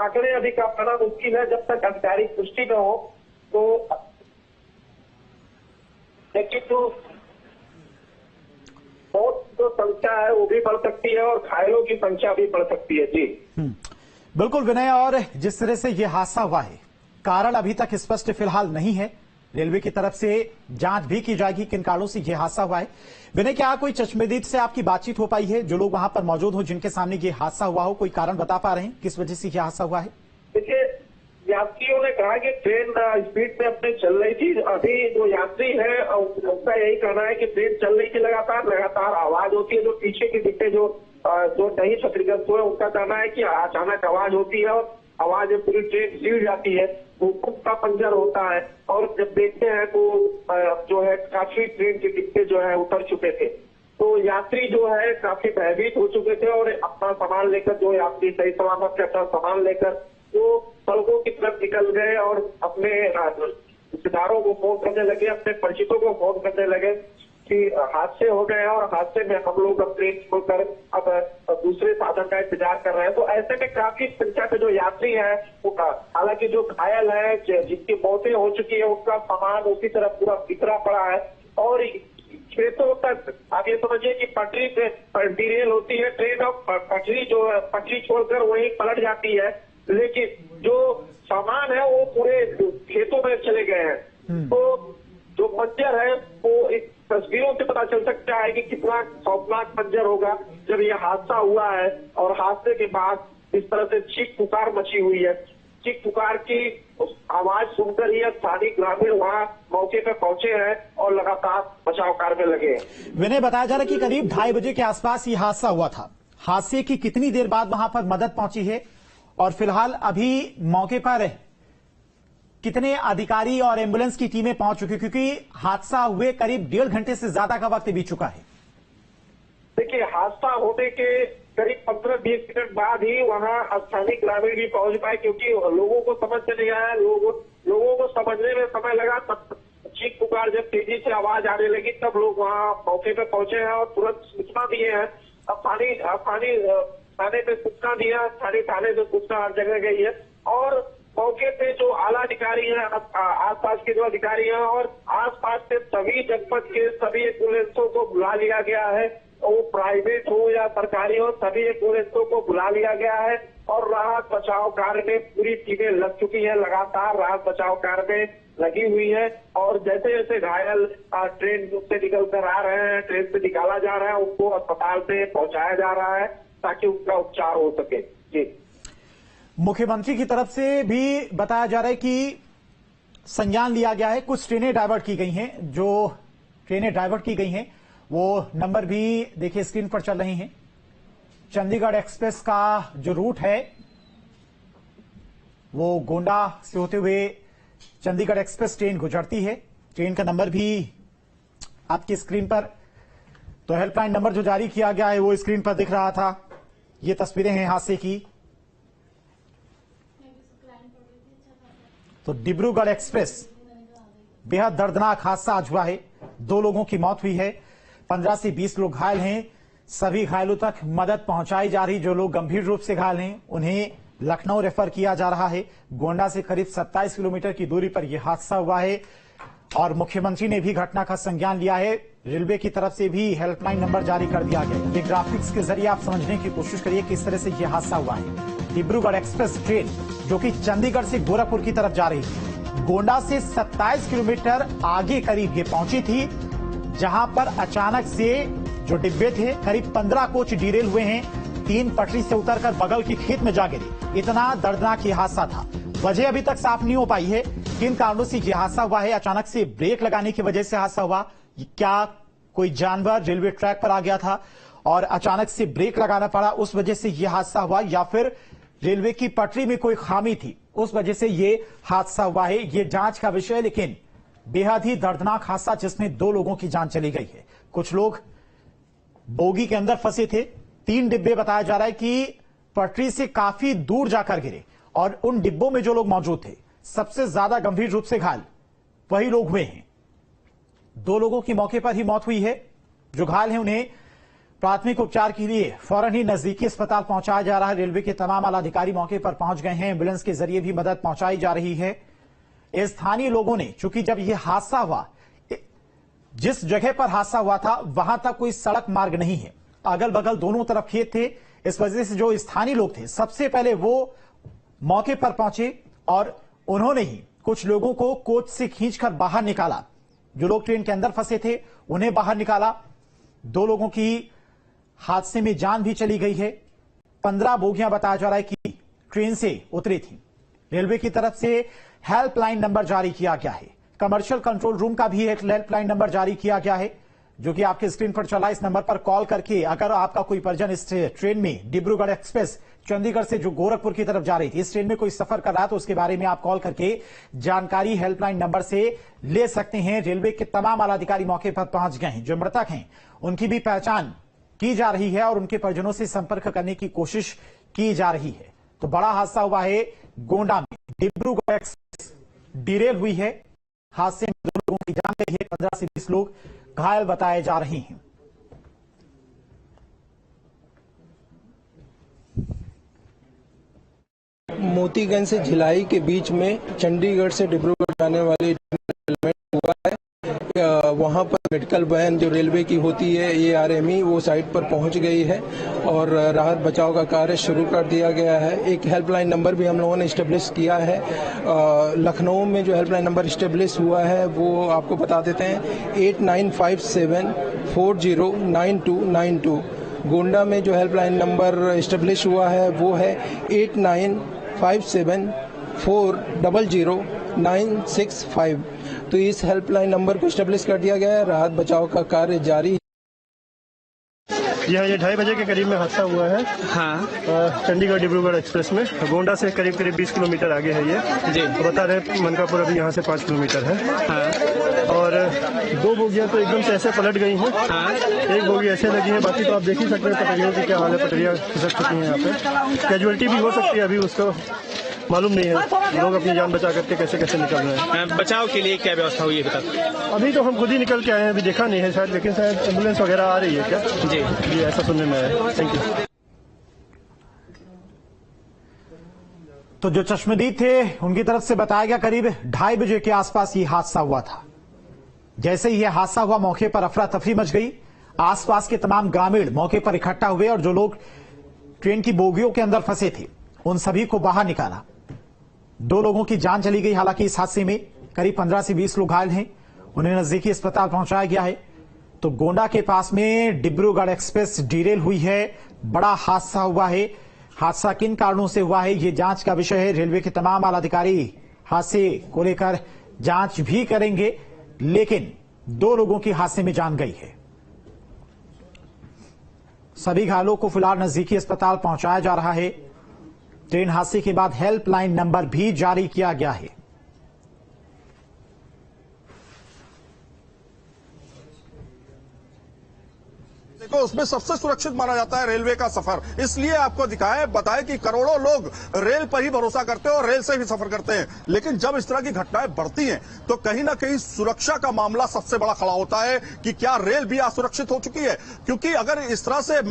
आंकड़े अभी का पाना मुश्किल है जब तक आधिकारिक पुष्टि न हो। तो लेकिन जो मौत जो संख्या है वो भी बढ़ सकती है और घायलों की संख्या भी बढ़ सकती है। जी बिल्कुल विनय, और जिस तरह से यह हादसा हुआ है कारण अभी तक स्पष्ट फिलहाल नहीं है। रेलवे की तरफ से जांच भी की जाएगी किन कारणों से यह हादसा हुआ है। विनय, क्या कोई चश्मदीद से आपकी बातचीत हो पाई है, जो लोग वहां पर मौजूद हो जिनके सामने ये हादसा हुआ हो, कोई कारण बता पा रहे हैं किस वजह से यह हादसा हुआ है? देखिए, यात्रियों ने कहा कि ट्रेन स्पीड में अपने चल रही थी। अभी जो यात्री है उसका यही कहना है कि ट्रेन चल रही थी, लगातार आवाज होती है। जो पीछे के डिब्बे जो नहीं क्षतिग्रस्त हुए उनका कहना है कि अचानक आवाज होती है और आवाज पूरी ट्रेन हिल जाती है, भूकंप का पंजर होता है। और जब देखते हैं तो जो है काफी ट्रेन के डिब्बे जो है उतर चुके थे। तो यात्री जो है काफी भयभीत हो चुके थे और अपना सामान लेकर, जो यात्री सही सलामत से अपना सामान लेकर वो सड़कों की तरफ निकल गए और अपने रिश्तेदारों को फोन करने लगे, अपने परिचितों को फोन करने लगे कि हादसे हो गए और हादसे में हम लोग अब ट्रेन छोड़कर अब दूसरे साधन का इंतजार कर रहे हैं। तो ऐसे में काफी संख्या में जो यात्री हैं, हालांकि जो घायल है, जिनकी मौतें हो चुकी है, उनका सामान उसी तरह पूरा बिखरा पड़ा है। और खेतों तक आप ये समझिए कि पटरी पे डिरेल होती है ट्रेन और पटरी छोड़कर वहीं पलट जाती है, लेकिन जो सामान है वो पूरे खेतों में चले गए हैं। तो जो मंजर है वो इस तस्वीरों से पता चल सकता है कि कितना खौफनाक मंजर होगा जब ये हादसा हुआ है। और हादसे के बाद इस तरह से चीख पुकार मची हुई है। चीख पुकार की आवाज सुनकर ही स्थानीय ग्रामीण वहां मौके पर पहुंचे हैं और लगातार बचाव कार्य में लगे हैं। विनय, बताया जा रहा है कि करीब 2:30 बजे के आसपास ये हादसा हुआ था। हादसे की कितनी देर बाद वहां पर मदद पहुंची है और फिलहाल अभी मौके पर कितने अधिकारी और एम्बुलेंस की टीमें पहुंच चुकी, क्योंकि हादसा हुए करीब 1.5 घंटे से ज्यादा का वक्त बीत चुका है? देखिए, हादसा होने के करीब 15-20 मिनट बाद ही वहां स्थानीय ग्रामीण भी पहुंच पाए, क्योंकि लोगों को समझ में नहीं आया। लोगों को समझने में समय लगा। तब चीख पुकार जब तेजी से आवाज आने लगी तब लोग वहां मौके पे पहुंचे हैं और तुरंत सूचना दिए हैं। थाने पे सूचना दिया, स्थानीय थाने पे सूचना हर जगह गई है और मौके पे जो आला अधिकारी हैं, आसपास के जो अधिकारी हैं और आसपास के सभी जनपद के सभी एम्बुलेंसों को बुला लिया गया है। वो प्राइवेट हो या सरकारी हो, सभी एम्बुलेंसों को बुला लिया गया है और राहत बचाव कार्य में पूरी टीमें लग चुकी है। लगातार राहत बचाव कार्य में लगी हुई है और जैसे जैसे घायल ट्रेन से निकल कर आ रहे हैं, ट्रेन से निकाला जा रहा है, उनको अस्पताल से पहुंचाया जा रहा है ताकि उनका उपचार हो सके। जी, मुख्यमंत्री की तरफ से भी बताया जा रहा है कि संज्ञान लिया गया है, कुछ ट्रेनें डाइवर्ट की गई हैं। जो ट्रेनें डाइवर्ट की गई हैं वो नंबर भी देखिए स्क्रीन पर चल रही हैं। चंडीगढ़ एक्सप्रेस का जो रूट है वो गोंडा से होते हुए चंडीगढ़ एक्सप्रेस ट्रेन गुजरती है। ट्रेन का नंबर भी आपकी स्क्रीन पर, तो हेल्पलाइन नंबर जो जारी किया गया है वो स्क्रीन पर दिख रहा था। ये तस्वीरें हैं हादसे की। तो डिब्रूगढ़ एक्सप्रेस बेहद दर्दनाक हादसा आज हुआ है। 2 लोगों की मौत हुई है, 15 से 20 लोग घायल हैं। सभी घायलों तक मदद पहुंचाई जा रही। जो लोग गंभीर रूप से घायल हैं उन्हें लखनऊ रेफर किया जा रहा है। गोंडा से करीब 27 किलोमीटर की दूरी पर यह हादसा हुआ है और मुख्यमंत्री ने भी घटना का संज्ञान लिया है। रेलवे की तरफ से भी हेल्पलाइन नंबर जारी कर दिया गया। ये ग्राफिक्स के जरिए आप समझने की कोशिश करिए किस तरह से यह हादसा हुआ है। डिब्रूगढ़ एक्सप्रेस ट्रेन जो कि चंडीगढ़ से गोरखपुर की तरफ जा रही थी, गोंडा से 27 किलोमीटर आगे करीब ये पहुंची थी, जहां पर अचानक से जो डिब्बे थे करीब 15 कोच डिरेल हुए हैं। 3 पटरी से उतरकर बगल के खेत में जा गिरी। इतना दर्दनाक ये हादसा था। वजह अभी तक साफ नहीं हो पाई है किन कारणों से यह हादसा हुआ है। अचानक से ब्रेक लगाने की वजह से हादसा हुआ, क्या कोई जानवर रेलवे ट्रैक पर आ गया था और अचानक से ब्रेक लगाना पड़ा, उस वजह से यह हादसा हुआ, या फिर रेलवे की पटरी में कोई खामी थी उस वजह से यह हादसा हुआ है। यह जांच का विषय है, लेकिन बेहद ही दर्दनाक हादसा जिसमें 2 लोगों की जान चली गई है। कुछ लोग बोगी के अंदर फंसे थे। 3 डिब्बे बताया जा रहा है कि पटरी से काफी दूर जाकर गिरे और उन डिब्बों में जो लोग मौजूद थे सबसे ज्यादा गंभीर रूप से घायल वही लोग हुए हैं। 2 लोगों की मौके पर ही मौत हुई है। जो घायल हैं उन्हें प्राथमिक उपचार के लिए फौरन ही नजदीकी अस्पताल पहुंचाया जा रहा है। रेलवे के तमाम आला अधिकारी मौके पर पहुंच गए हैं। एम्बुलेंस के जरिए भी मदद पहुंचाई जा रही है। स्थानीय लोगों ने, चूंकि जब यह हादसा हुआ, जिस जगह पर हादसा हुआ था वहां तक कोई सड़क मार्ग नहीं है, अगल बगल दोनों तरफ खेत थे। इस वजह से जो स्थानीय लोग थे सबसे पहले वो मौके पर पहुंचे और उन्होंने ही कुछ लोगों को कोच से खींचकर बाहर निकाला। जो लोग ट्रेन के अंदर फंसे थे उन्हें बाहर निकाला। 2 लोगों की हादसे में जान भी चली गई है। 15 बोगियां बताया जा रहा है कि ट्रेन से उतरी थी। रेलवे की तरफ से हेल्पलाइन नंबर जारी किया गया है। कमर्शियल कंट्रोल रूम का भी एक हेल्पलाइन नंबर जारी किया गया है, जो कि आपके स्क्रीन पर चला। इस नंबर पर कॉल करके अगर आपका कोई परिजन इस ट्रेन में, डिब्रूगढ़ एक्सप्रेस चंडीगढ़ से जो गोरखपुर की तरफ जा रही थी, इस ट्रेन में कोई सफर कर रहा है तो उसके बारे में आप कॉल करके जानकारी हेल्पलाइन नंबर से ले सकते हैं। रेलवे के तमाम आला अधिकारी मौके पर पहुंच गए हैं। जो मृतक हैं उनकी भी पहचान की जा रही है और उनके परिजनों से संपर्क करने की कोशिश की जा रही है। तो बड़ा हादसा हुआ है गोंडा में। डिब्रूगढ़ एक्सप्रेस डिरेल हुई है। हादसे में 2 लोगों की जान गई है। 15 से 20 लोग घायल बताए जा रहे हैं। मोतीगंज से भिलाई के बीच में चंडीगढ़ से डिब्रूगढ़ जाने वाली हुआ है। वहां पर मेडिकल वैन जो रेलवे की होती है ARME, वो साइट पर पहुंच गई है और राहत बचाव का कार्य शुरू कर दिया गया है। एक हेल्पलाइन नंबर भी हम लोगों ने स्टेब्लिश किया है। लखनऊ में जो हेल्पलाइन नंबर स्टेब्लिश हुआ है वो आपको बता देते हैं, 8957409292। गोंडा में जो हेल्पलाइन नंबर स्टेब्लिश हुआ है वो है 8957400965। तो इस हेल्पलाइन नंबर को स्टेब्लिश कर दिया गया है। राहत बचाव का कार्य जारी है। ये 2:30 बजे के करीब में हादसा हुआ है। हाँ, चंडीगढ़ डिब्रूगढ़ एक्सप्रेस में। गोंडा से करीब 20 किलोमीटर आगे है ये जी। बता रहे मनकापुर अभी यहाँ से 5 किलोमीटर है। हाँ, और 2 बोगियां तो एकदम से ऐसे पलट गई हैं। हाँ, एक बोगी ऐसे लगी है, बाकी तो आप देख ही सकते हैं पटरियों की क्या हाल है। पटरियां खिसक चुकी हैं यहाँ पे। कैजुअलिटी भी हो सकती है, अभी उसको मालूम नहीं है। लोग अपनी जान बचा करके कैसे कैसे निकल रहे हैं। बचाव के लिए क्या व्यवस्था हुई है बता? अभी तो हम खुद ही निकल के आए हैं, अभी देखा नहीं है शायद, लेकिन शायद एम्बुलेंस वगैरह आ रही है क्या? जी, ऐसा सुनने में आया। Thank you. तो जो चश्मदीद थे उनकी तरफ से बताया गया करीब 2:30 बजे के आसपास ये हादसा हुआ था। जैसे ही यह हादसा हुआ मौके पर अफरा तफरी मच गई। आसपास के तमाम ग्रामीण मौके पर इकट्ठा हुए और जो लोग ट्रेन की बोगियों के अंदर फंसे थे उन सभी को बाहर निकाला। 2 लोगों की जान चली गई। हालांकि इस हादसे में करीब 15 से 20 लोग घायल हैं। उन्हें नजदीकी अस्पताल पहुंचाया गया है। तो गोंडा के पास में डिब्रूगढ़ एक्सप्रेस डिरेल हुई है। बड़ा हादसा हुआ है। हादसा किन कारणों से हुआ है ये जांच का विषय है। रेलवे के तमाम आला अधिकारी हादसे को लेकर जांच भी करेंगे, लेकिन 2 लोगों की हादसे में जान गई है। सभी घायलों को फिलहाल नजदीकी अस्पताल पहुंचाया जा रहा है। ट्रेन हादसे के बाद हेल्पलाइन नंबर भी जारी किया गया है। देखो, उसमें सबसे सुरक्षित माना जाता है रेलवे का सफर। इसलिए आपको बताया कि करोड़ों लोग रेल पर ही भरोसा करते हैं और रेल से भी सफर करते हैं। लेकिन जब इस तरह की घटनाएं बढ़ती हैं तो कहीं ना कहीं सुरक्षा का मामला सबसे बड़ा खड़ा होता है कि क्या रेल भी असुरक्षित हो चुकी है। क्योंकि अगर इस तरह से